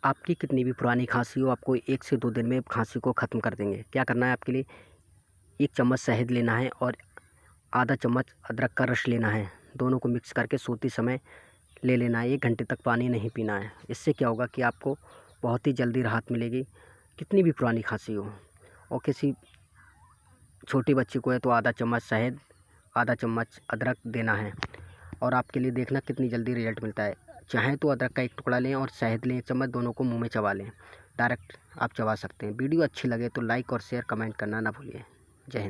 आपकी कितनी भी पुरानी खांसी हो, आपको 1 से 2 दिन में खांसी को ख़त्म कर देंगे। क्या करना है आपके लिए, 1 चम्मच शहद लेना है और आधा चम्मच अदरक का रस लेना है। दोनों को मिक्स करके सोते समय ले लेना है। 1 घंटे तक पानी नहीं पीना है। इससे क्या होगा कि आपको बहुत ही जल्दी राहत मिलेगी, कितनी भी पुरानी खांसी हो। और किसी छोटे बच्चे को है तो आधा चम्मच शहद, आधा चम्मच अदरक देना है और आपके लिए देखना कितनी जल्दी रिजल्ट मिलता है। चाहें तो अदरक का 1 टुकड़ा लें और शहद लें 1 चम्मच, दोनों को मुँह में चबा लें। डायरेक्ट आप चबा सकते हैं। वीडियो अच्छी लगे तो लाइक और शेयर कमेंट करना ना भूलिए। जय हिंद।